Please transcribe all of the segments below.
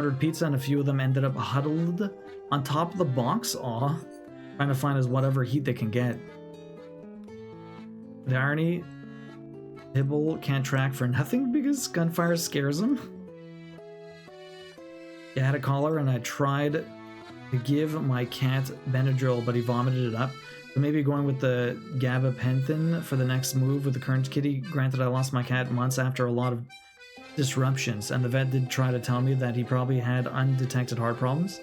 Ordered pizza and a few of them ended up huddled on top of the box. Aw. Trying to find us whatever heat they can get. The irony, Hibble can't track for nothing because gunfire scares him. I had a collar and I tried to give my cat Benadryl, but he vomited it up. So maybe going with the gabapentin for the next move with the current kitty. Granted, I lost my cat months after a lot of disruptions, and the vet did try to tell me that he probably had undetected heart problems.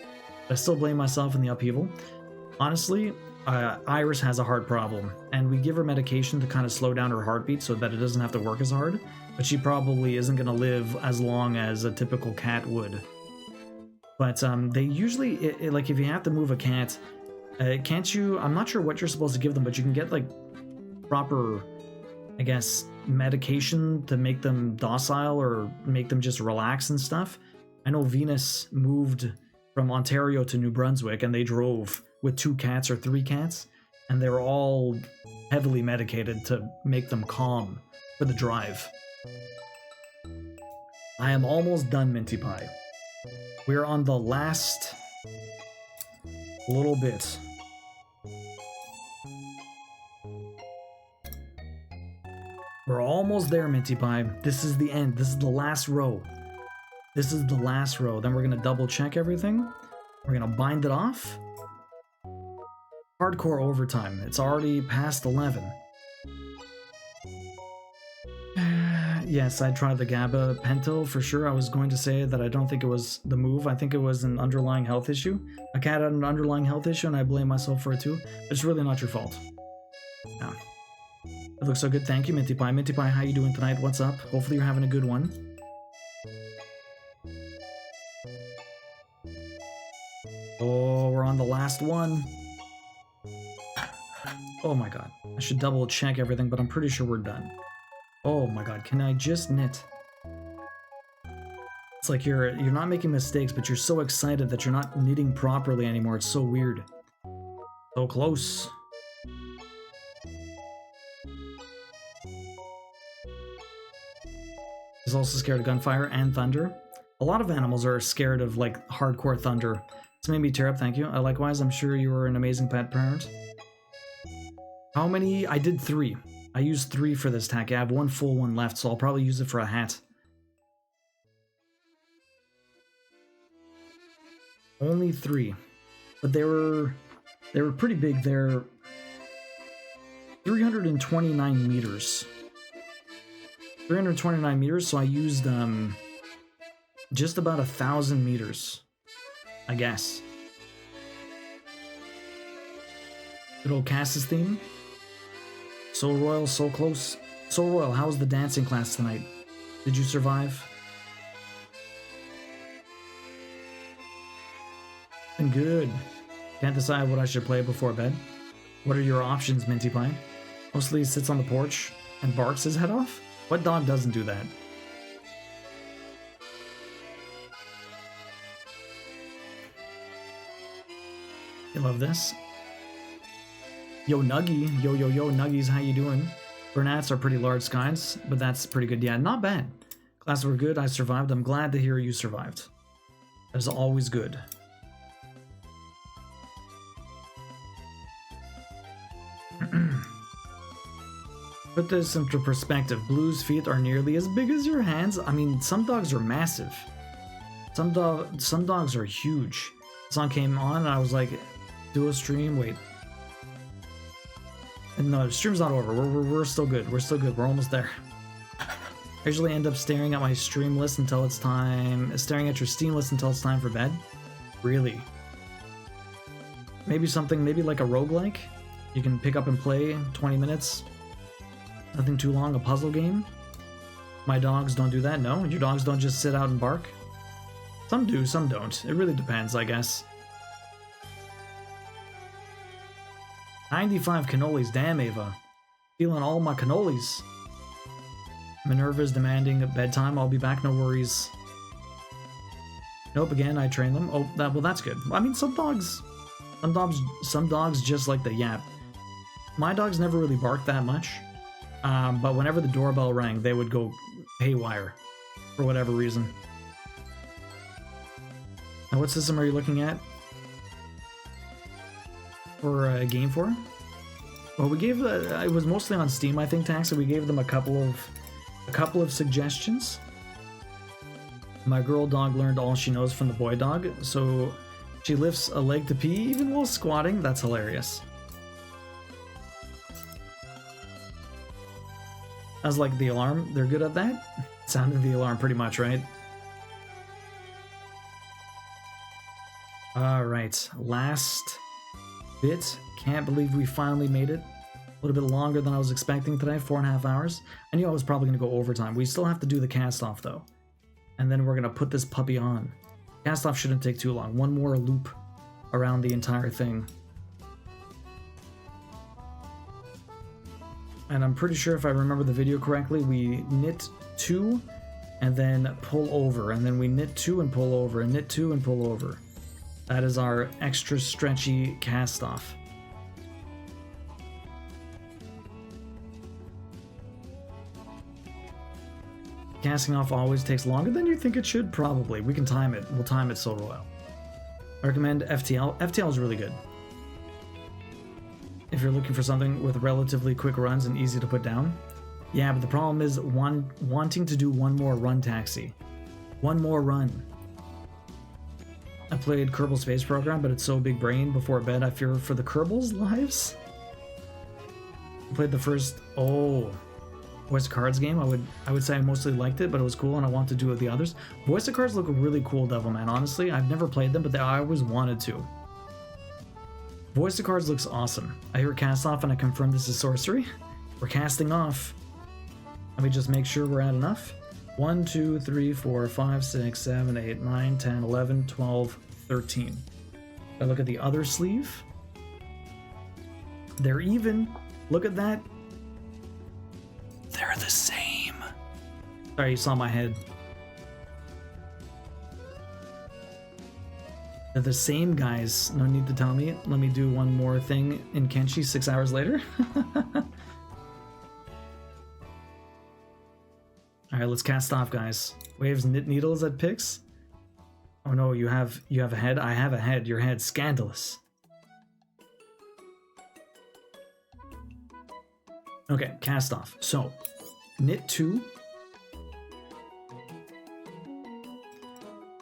But I still blame myself in the upheaval. Honestly, Iris has a heart problem, and we give her medication to kind of slow down her heartbeat so that it doesn't have to work as hard, but she probably isn't going to live as long as a typical cat would. But they usually, like if you have to move a cat, can't you, I'm not sure what you're supposed to give them, but you can get like proper, I guess, medication to make them docile or make them just relax and stuff. I know Venus moved from Ontario to New Brunswick and they drove with 2 cats or 3 cats, and they were all heavily medicated to make them calm for the drive. I am almost done, Minty Pie. We're on the last little bit. We're almost there, Minty Pie. This is the end. This is the last row. This is the last row. Then we're going to double check everything. We're going to bind it off. Hardcore overtime. It's already past 11. Yes, I tried the gabapentin for sure. I was going to say that I don't think it was the move. I think it was an underlying health issue. A cat had an underlying health issue, and I blame myself for it too. It's really not your fault. Yeah. It looks so good. Thank you, Minty Pie. Minty Pie, how you doing tonight? What's up? Hopefully you're having a good one. Oh, we're on the last one. Oh my god. I should double check everything, but I'm pretty sure we're done. Oh my god, can I just knit? It's like you're not making mistakes, but you're so excited that you're not knitting properly anymore. It's so weird. So close. He's also scared of gunfire and thunder. A lot of animals are scared of like hardcore thunder. It's made me tear up, thank you. Likewise, I'm sure you were an amazing pet parent. How many? I did 3. I used 3 for this tack. I have 1 full one left, so I'll probably use it for a hat. Only 3. But they were pretty big. They're 329 meters. 329 meters, so I used just about 1,000 meters, I guess. Good old Cass's theme. So Royal, so close. So Royal, how was the dancing class tonight? Did you survive? Been good. Can't decide what I should play before bed. What are your options, Minty Pie? Mostly sits on the porch and barks his head off? What dog doesn't do that? You love this? Yo, Nuggy. Yo, Nuggies, how you doing? Bernats are pretty large guys, but that's pretty good. Yeah, not bad. Classes were good. I survived. I'm glad to hear you survived. That is always good. Put this into perspective. Blue's feet are nearly as big as your hands. I mean, some dogs are massive. Some dogs are huge. The song came on and I was like, do a stream. Wait. No, the stream's not over. We're still good. We're still good. We're almost there. I usually end up staring at my stream list until it's time. Staring at your Steam list until it's time for bed. Really? Maybe something, maybe like a roguelike? You can pick up and play 20 minutes. Nothing too long, a puzzle game. My dogs don't do that, no? Your dogs don't just sit out and bark? Some do, some don't. It really depends, I guess. 95 cannolis, damn Ava. Feeling all my cannolis. Minerva's demanding a bedtime, I'll be back, no worries. Nope, again, I train them. Oh, well that's good. I mean, some dogs just like the yap. My dogs never really barked that much. But whenever the doorbell rang, they would go haywire for whatever reason. Now, what system are you looking at for a game for? Well, we gave it was mostly on Steam, I think, Tax, so we gave them a couple of suggestions. My girl dog learned all she knows from the boy dog, so she lifts a leg to pee even while squatting. That's hilarious. I was like, the alarm, they're good at that? Sounded the alarm pretty much, right? Alright, last bit. Can't believe we finally made it. A little bit longer than I was expecting today, 4.5 hours. I knew I was probably going to go overtime. We still have to do the cast off though. And then we're going to put this puppy on. Cast off shouldn't take too long. One more loop around the entire thing. And I'm pretty sure if I remember the video correctly, we knit 2 and then pull over. And then we knit 2 and pull over and knit 2 and pull over. That is our extra stretchy cast off. Casting off always takes longer than you think it should, probably. We can time it. We'll time it so well. I recommend FTL. FTL is really good. If you're looking for something with relatively quick runs and easy to put down. Yeah, but the problem is wanting to do one more run, Taxi. One more run. I played Kerbal Space Program, but it's so big brain. Before bed, I fear for the Kerbals' lives. I played the first... Oh... Voice of Cards game. I would say I mostly liked it, but it was cool and I want to do the others. Voice of Cards look really cool, Devilman. Honestly, I've never played them, but I always wanted to. Voice of Cards looks awesome. I hear cast off and I confirm this is sorcery. We're casting off. Let me just make sure we're at enough. 1, 2, 3, 4, 5, 6, 7, 8, 9, 10, 11, 12, 13. I look at the other sleeve. They're even. Look at that. They're the same. Sorry, you saw my head. They're the same, guys. No need to tell me. Let me do one more thing in Kenshi 6 hours later. Alright, let's cast off, guys. Waves knit needles at picks. Oh no, you have a head? I have a head. Your head. Scandalous. Okay, cast off. So, knit 2.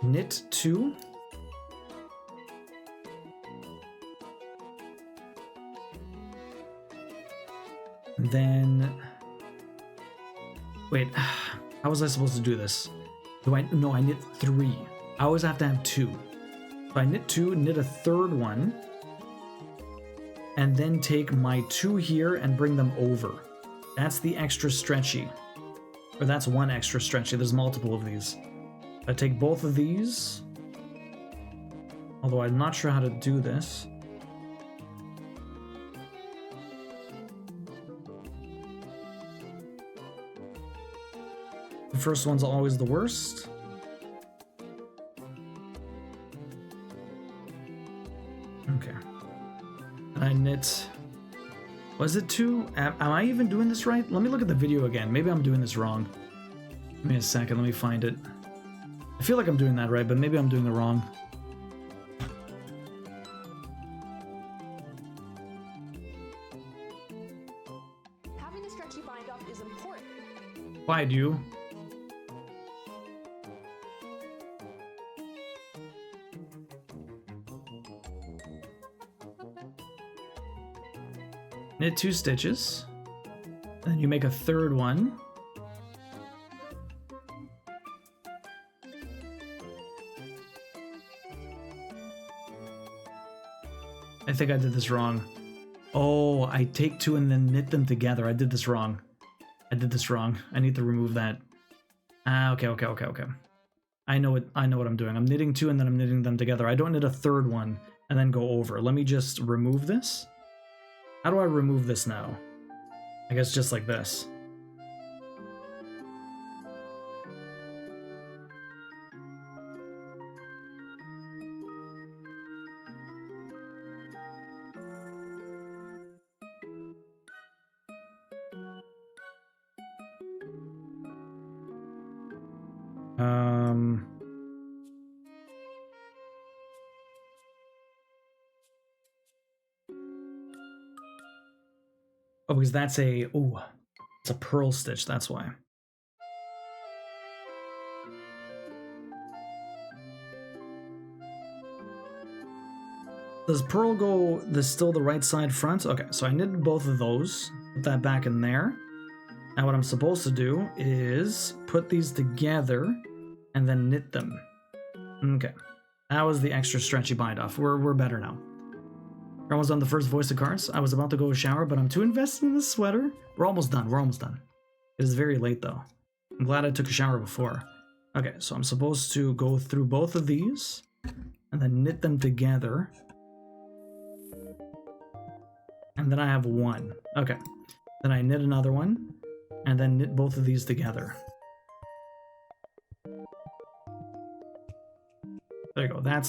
Knit 2. Then... Wait, how was I supposed to do this? No, I knit 3. I always have to have 2. So I knit 2, knit a third one, and then take my 2 here and bring them over. That's the extra stretchy. Or that's one extra stretchy. There's multiple of these. I take both of these. Although I'm not sure how to do this. The first one's always the worst. Okay. I knit... Was it 2? Am I even doing this right? Let me look at the video again. Maybe I'm doing this wrong. Give me a second, let me find it. I feel like I'm doing that right, but maybe I'm doing it wrong. Having a stretchy bind off is important. Why do you? Knit 2 stitches, then you make a third one. I think I did this wrong. Oh, I take 2 and then knit them together. I did this wrong. I need to remove that. Okay. I know what I'm doing. I'm knitting 2 and then I'm knitting them together. I don't knit a third one and then go over. Let me just remove this. How do I remove this now? I guess just like this. Oh, because that's a... Ooh, it's a pearl stitch, that's why. Does pearl go still the right side front? Okay, so I knitted both of those. Put that back in there. Now what I'm supposed to do is put these together and then knit them. Okay, that was the extra stretchy bind off. We're better now. We're almost on the first voice of cards. I was about to go shower, but I'm too invested in this sweater. We're almost done. We're almost done. It is very late though. I'm glad I took a shower before. Okay, so I'm supposed to go through both of these and then knit them together. And then I have one. Okay. Then I knit another one and then knit both of these together. There you go. That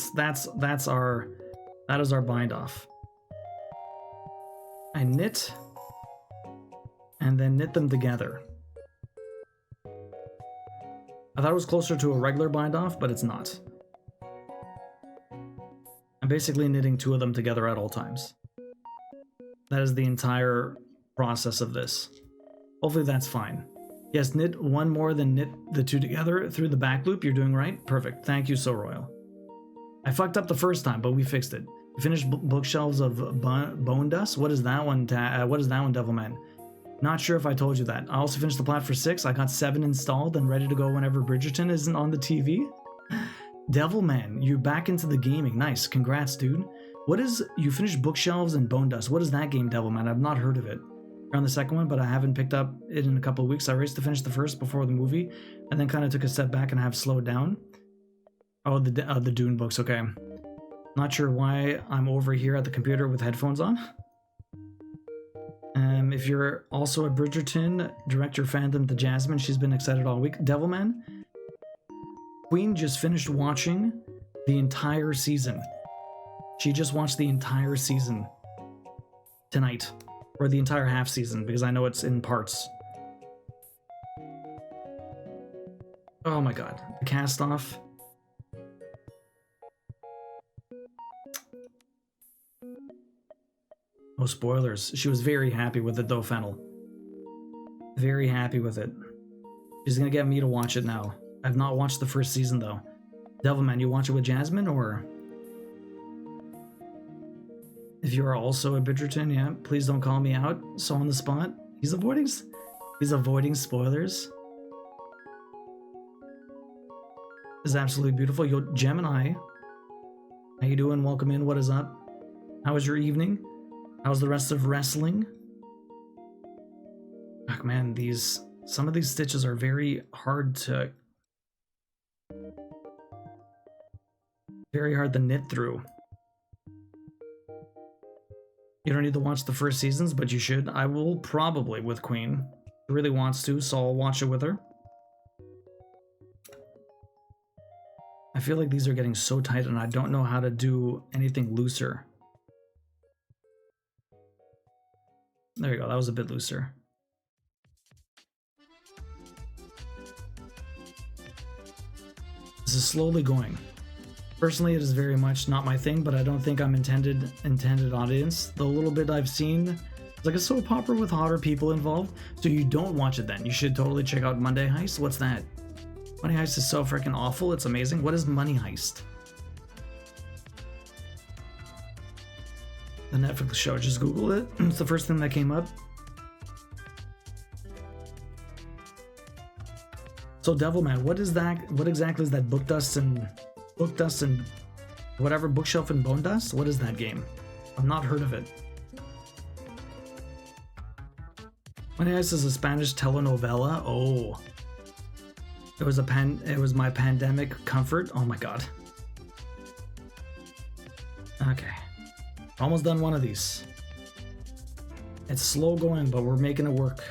is our bind off. I knit and then knit them together. I thought it was closer to a regular bind off, but it's not. I'm basically knitting two of them together at all times. That is the entire process of this. Hopefully that's fine. Yes, knit one more than knit the two together through the back loop. You're doing right. Perfect. Thank you, So Royal. I fucked up the first time, but we fixed it. We finished bookshelves of bone dust. What is that one? What is that one, Devilman? Not sure if I told you that. I also finished the plat for 6. I got 7 installed and ready to go whenever Bridgerton isn't on the TV. Devilman, you're back into the gaming. Nice. Congrats, dude. What is... You finished bookshelves and bone dust. What is that game, Devilman? I've not heard of it. We're on the second one, but I haven't picked up it in a couple of weeks. I raced to finish the first before the movie, and then kind of took a step back and have slowed down. Oh, the Dune books. Okay. Not sure why I'm over here at the computer with headphones on. If you're also at Bridgerton, direct your fandom to Jasmine. She's been excited all week. Devilman, Queen just finished watching the entire season. She just watched the entire season tonight. Or the entire half season, because I know it's in parts. Oh my god. The cast off. No spoilers. She was very happy with it though, Fennel. Very happy with it. She's gonna get me to watch it now. I've not watched the first season though. Devilman, you watch it with Jasmine or... If you are also a Bridgerton, yeah, please don't call me out so on the spot. He's avoiding spoilers. This is absolutely beautiful. Yo, Gemini, how you doing? Welcome in. What is up? How was your evening? How's the rest of wrestling? Oh, man, some of these stitches are very hard to knit through. You don't need to watch the first seasons, but you should. I will probably with Queen. She really wants to, so I'll watch it with her. I feel like these are getting so tight and I don't know how to do anything looser. There you go, that was a bit looser. This is slowly going. Personally, it is very much not my thing, but I don't think I'm intended audience. The little bit I've seen, it's like a soap opera with hotter people involved, so you don't watch it then. You should totally check out Monday Heist. What's that? Money Heist is so freaking awful, it's amazing. What is Money Heist? The Netflix show, just Google it. It's the first thing that came up. So Devilman, what is that? What exactly is that book dust and whatever, bookshelf and bone dust? What is that game? I've not heard of it. Money Heist is a Spanish telenovela. Oh. It was my pandemic comfort. Oh my god. Okay. Almost done one of these. It's slow going, but we're making it work.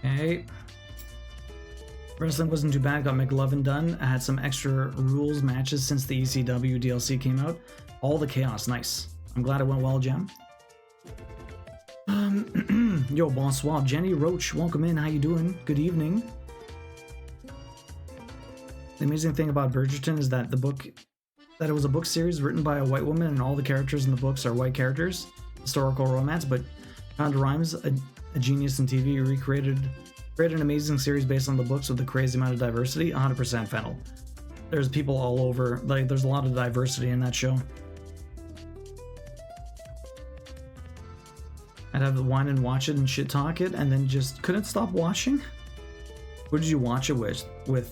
Okay. Wrestling wasn't too bad. Got McLovin done. I had some extra rules matches since the ECW DLC came out. All the chaos. Nice. I'm glad it went well, Gem. Yo, bonsoir. Jenny Roach, welcome in. How you doing? Good evening. The amazing thing about Bridgerton is that the book that it was a book series written by a white woman and all the characters in the books are white characters. Historical romance, but Shonda Rhimes, a genius in TV, created an amazing series based on the books with a crazy amount of diversity. 100% Fennel. There's people all over. Like, there's a lot of diversity in that show. I'd have to whine and watch it and shit talk it, and then just couldn't stop watching. Who did you watch it with?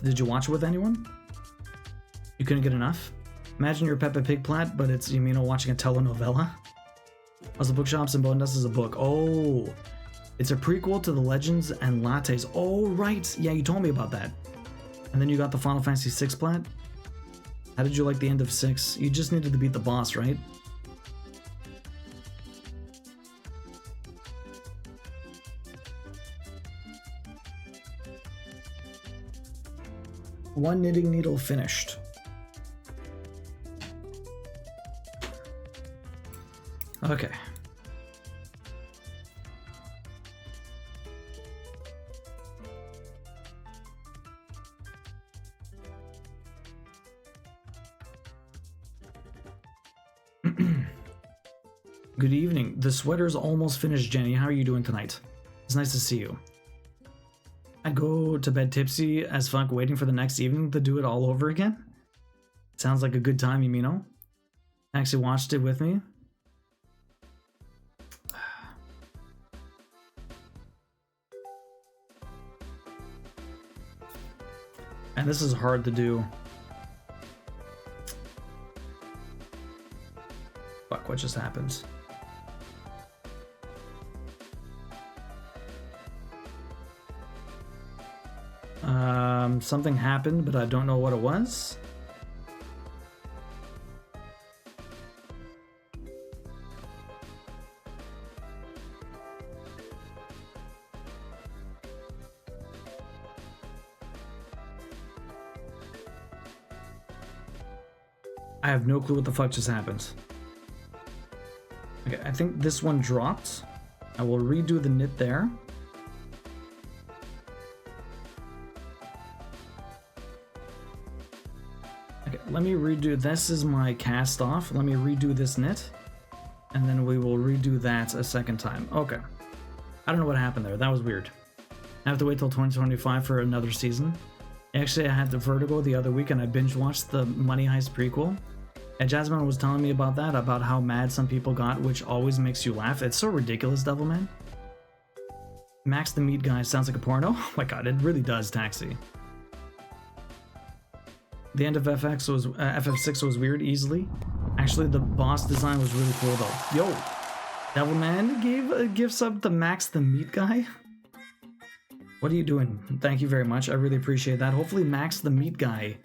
Did you watch it with anyone? You couldn't get enough? Imagine you're Peppa Pig plat, but it's Yumino watching a telenovela. Also, Bookshops and Bone Dust is a book. Oh, it's a prequel to the Legends and Lattes. Oh, right. Yeah, you told me about that. And then you got the Final Fantasy VI plat. How did you like the end of 6? You just needed to beat the boss, right? One knitting needle finished. Okay. Good evening. The sweater's almost finished, Jenny. How are you doing tonight? It's nice to see you. I'd go to bed tipsy as fuck, waiting for the next evening to do it all over again. Sounds like a good time, Yumino. Actually watched it with me. And this is hard to do. Fuck, what just happened? Something happened, but I don't know what it was. I have no clue what the fuck just happened. Okay, I think this one dropped. I will redo the knit there. Okay, let me redo, this is my cast off. Let me redo this knit. And then we will redo that a second time. Okay. I don't know what happened there. That was weird. I have to wait till 2025 for another season. Actually, I had the Vertigo the other week and I binge watched the Money Heist prequel. And Jasmine was telling me about that, about how mad some people got, which always makes you laugh. It's so ridiculous, Devilman. Max the Meat Guy sounds like a porno. Oh my god, it really does, Taxi. The end of FF6 was weird, easily. Actually, the boss design was really cool, though. Yo! Devilman gave a gift sub to Max the Meat Guy? What are you doing? Thank you very much, I really appreciate that. Hopefully Max the Meat Guy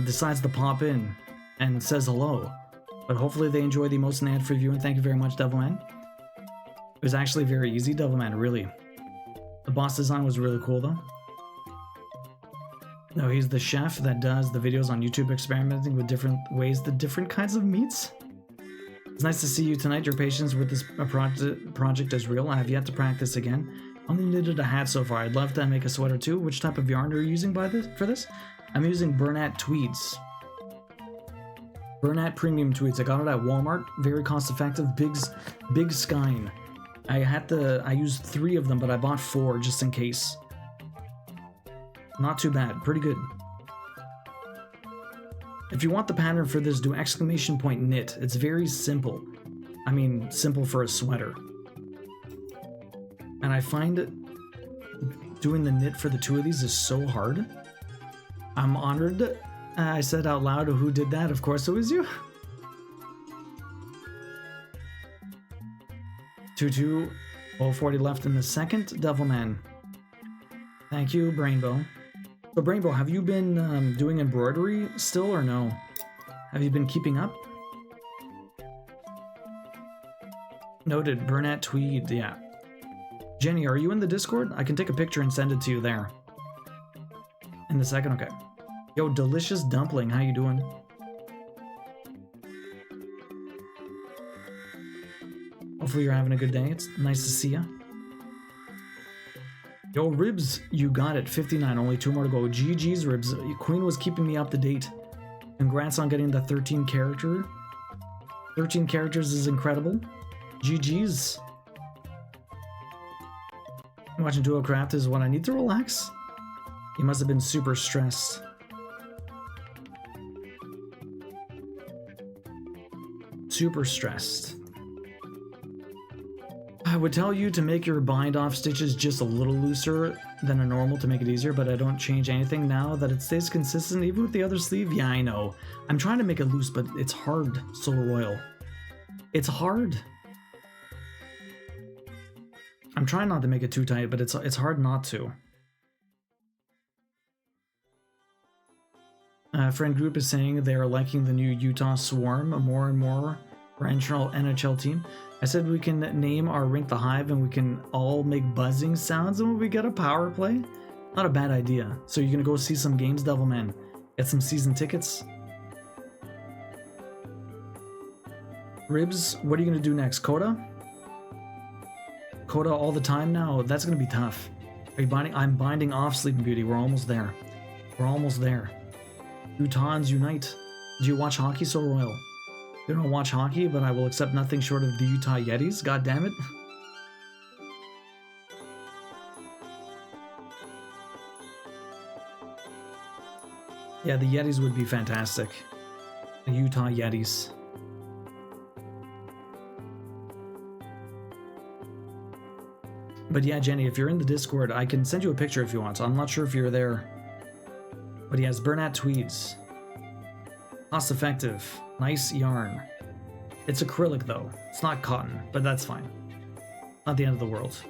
decides to pop in and says hello. But hopefully they enjoy the emotion ad for viewing. Thank you very much, Devilman. It was actually very easy, Devilman, really. The boss design was really cool, though. No, he's the chef that does the videos on YouTube experimenting with different ways, the different kinds of meats. It's nice to see you tonight. Your patience with this project is real. I have yet to practice again. Only knitted a hat so far. I'd love to make a sweater too. Which type of yarn are you using for this? I'm using Bernat Tweeds. Bernat Premium Tweeds. I got it at Walmart. Very cost effective. Big skein. I used 3 of them, but I bought 4 just in case. Not too bad. Pretty good. If you want the pattern for this, do ! knit. It's very simple. I mean, simple for a sweater. And I find doing the knit for the 2 of these is so hard. I'm honored. I said out loud, who did that? Of course it was you. 2-2. 040 left in the second. Devilman. Thank you, Brainbow. So Brainbow, have you been doing embroidery still or no? Have you been keeping up? Noted. Bernat Tweed, yeah. Jenny, are you in the Discord? I can take a picture and send it to you there. In the second, okay. Yo, Delicious Dumpling, how you doing? Hopefully you're having a good day. It's nice to see ya. Yo, Ribs, you got it. 59, only 2 more to go. GG's, Ribs. Queen was keeping me up to date. Congrats on getting the 13 character. 13 characters is incredible. GG's. Watching Duo Craft is what I need to relax. You must have been super stressed. Super stressed. I would tell you to make your bind off stitches just a little looser than a normal to make it easier, but I don't change anything now that it stays consistent even with the other sleeve. Yeah, I know. I'm trying to make it loose, but it's hard, Soul Royal. It's hard. I'm trying not to make it too tight, but it's hard not to. Friend group is saying they are liking the new Utah Swarm more and more for NHL team. I said we can name our rink the Hive and we can all make buzzing sounds and when we get a power play. Not a bad idea. So you're gonna go see some games, Devilman. Get some season tickets. Ribs, what are you gonna do next? Coda? Coda all the time now? That's gonna be tough. Are you binding? I'm binding off Sleeping Beauty. We're almost there. We're almost there. Utahns unite. Do you watch hockey, so Royal? I don't watch hockey, but I will accept nothing short of the Utah Yetis. God damn it. Yeah, the Yetis would be fantastic. The Utah Yetis. But yeah, Jenny, if you're in the Discord, I can send you a picture if you want. So I'm not sure if you're there. But he has Burnat Tweeds. Cost effective. Nice yarn. It's acrylic though. It's not cotton, but that's fine. Not the end of the world.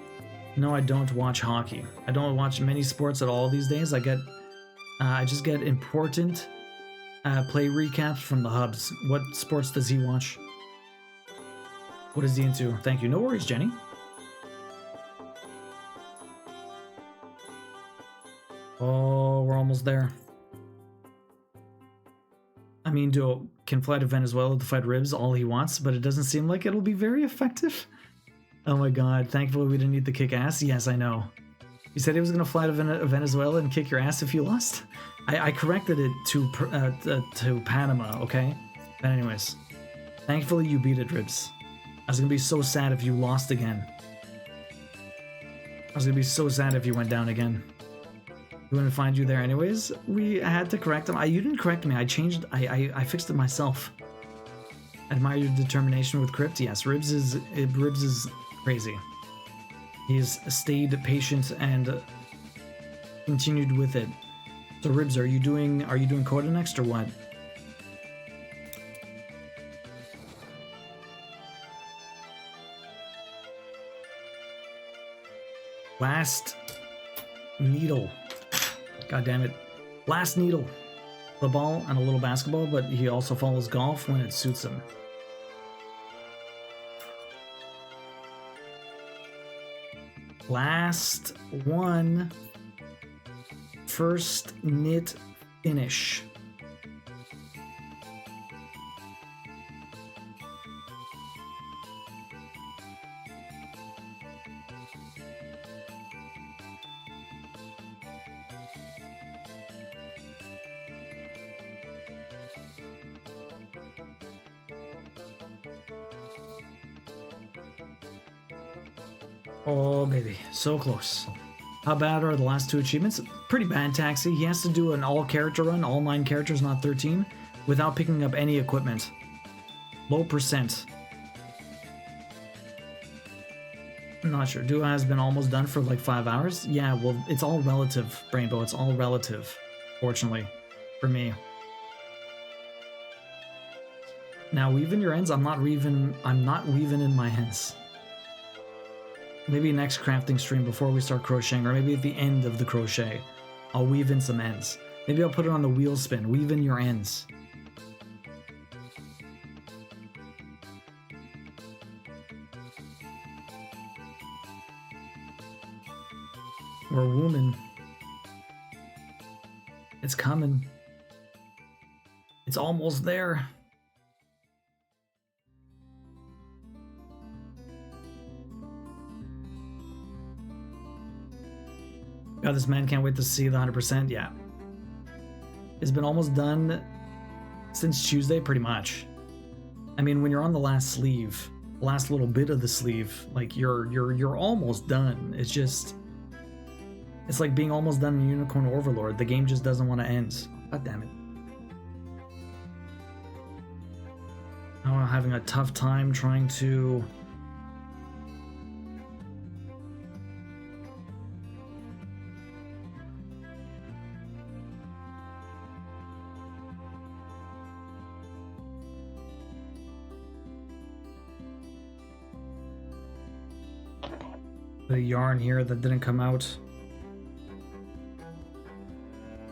No, I don't watch hockey. I don't watch many sports at all these days. I just get important play recaps from the hubs. What sports does he watch? What is he into? Thank you. No worries, Jenny. Oh, we're almost there. I mean, Duo can fly to Venezuela to fight Ribs all he wants, but it doesn't seem like it'll be very effective. Oh my god, thankfully we didn't need to kick ass. Yes, I know. You said he was going to fly to Venezuela and kick your ass if you lost? I corrected it to Panama, okay? But anyways, thankfully you beat it, Ribs. I was going to be so sad if you lost again. I was going to be so sad if you went down again. We wouldn't find you there anyways. We had to correct him. You didn't correct me. I changed. I fixed it myself. Admire your determination with Crypt. Yes, Ribs is crazy. He's stayed patient and continued with it. So Ribs, are you doing Coda next or what? Last needle. God damn it. Last needle. The ball and a little basketball, but he also follows golf when it suits him. Last one. First knit finish. Oh, baby. So close. How bad are the last two achievements? Pretty bad, Taxi. He has to do an all-character run, all 9 characters, not 13, without picking up any equipment. Low percent. I'm not sure. Duo has been almost done for like 5 hours. Yeah, well, it's all relative, Rainbow. It's all relative, fortunately, for me. Now, weaving your ends, I'm not weaving in my ends. Maybe next crafting stream before we start crocheting, or maybe at the end of the crochet, I'll weave in some ends. Maybe I'll put it on the wheel spin. Weave in your ends. We're woman. It's coming. It's almost there. God, this man can't wait to see the 100%. Yeah. It's been almost done Since Tuesday, pretty much. I mean, when you're on the last sleeve, last little bit of the sleeve, like you're almost done. It's just, it's like being almost done in Unicorn Overlord. The game just doesn't want to end. God damn it. I'm having a tough time trying to... The yarn here that didn't come out.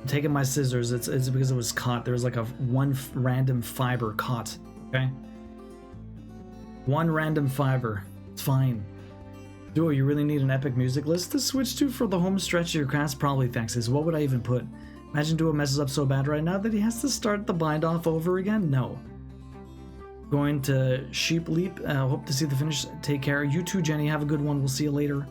I'm taking my scissors. It's because it was caught. There was like one random fiber caught. Okay. One random fiber. It's fine. Duo, you really need an epic music list to switch to for the home stretch of your crafts? Probably, Thexis. What would I even put? Imagine Duo messes up so bad right now that he has to start the bind off over again? No. Going to Sheep Leap. Hope to see the finish. Take care. You too, Jenny. Have a good one. We'll see you later.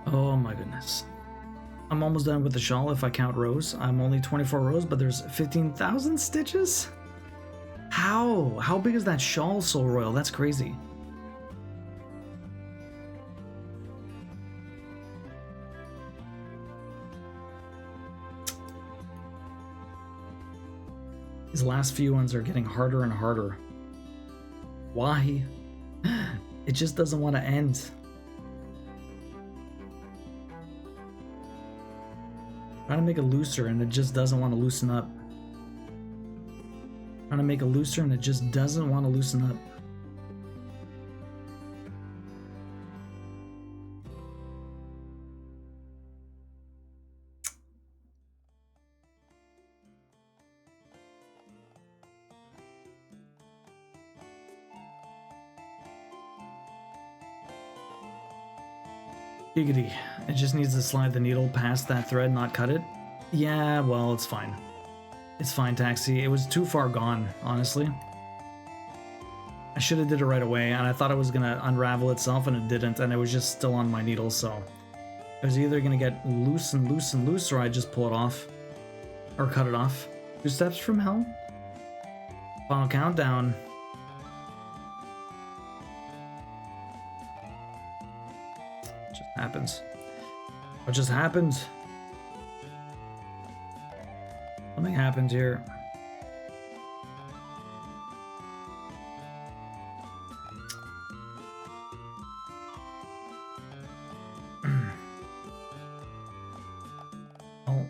Oh my goodness. I'm almost done with the shawl if I count rows. I'm only 24 rows, but there's 15,000 stitches? How? How big is that shawl, Soul Royal? That's crazy. These last few ones are getting harder and harder. Why? It just doesn't want to end. Trying to make it looser and it just doesn't want to loosen up. Trying to make it looser and it just doesn't want to loosen up. Giggity. It just needs to slide the needle past that thread, not cut it. Yeah, well, it's fine. It's fine, Taxi. It was too far gone, honestly. I should have did it right away, and I thought it was going to unravel itself, and it didn't, and it was just still on my needle, so... It was either going to get loose and loose and loose, or I'd just pull it off. Or cut it off. 2 steps from hell? Final countdown. Happens. What just happened? Something happened here. Oh.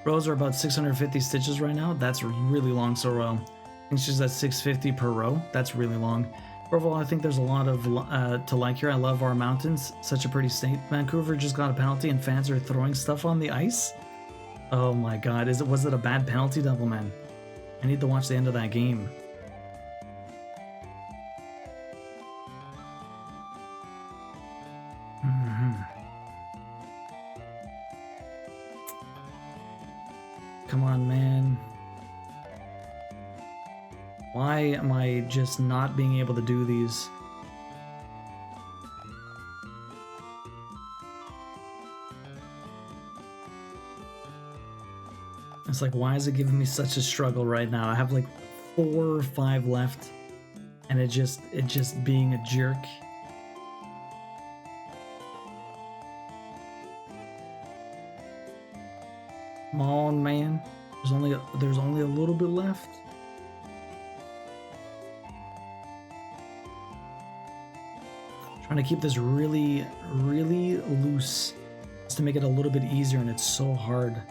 Rows are about 650 stitches right now. That's really long, so Royal. I think she's at 650 per row. That's really long. Overall, I think there's a lot of to like here. I love our mountains. Such a pretty state. Vancouver just got a penalty and fans are throwing stuff on the ice. Oh my god. Was it a bad penalty, Doubleman? I need to watch the end of that game. Come on, man. Why am I just not being able to do these? It's like, why is it giving me such a struggle right now? I have like 4 or 5 left, and it just being a jerk. Come on, man. There's only a little bit left. Trying to keep this really, really loose just to make it a little bit easier, and it's so hard.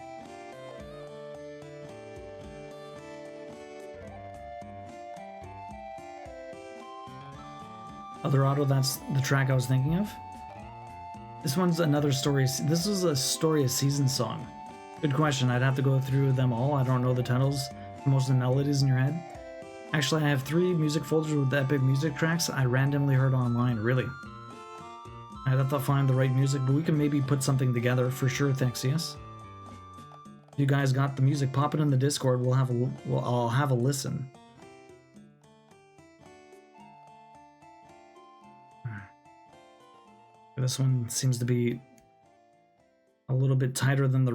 Other Auto, that's the track I was thinking of. This one's another story. This is a Story of Season song. Good question. I'd have to go through them all. I don't know the titles, most of the melodies in your head. Actually, I have 3 music folders with epic music tracks I randomly heard online. Really? I'd have to find the right music, but we can maybe put something together for sure. Thanks, yes. If you guys got the music, pop it in the Discord. I'll have a listen. This one seems to be a little bit tighter than the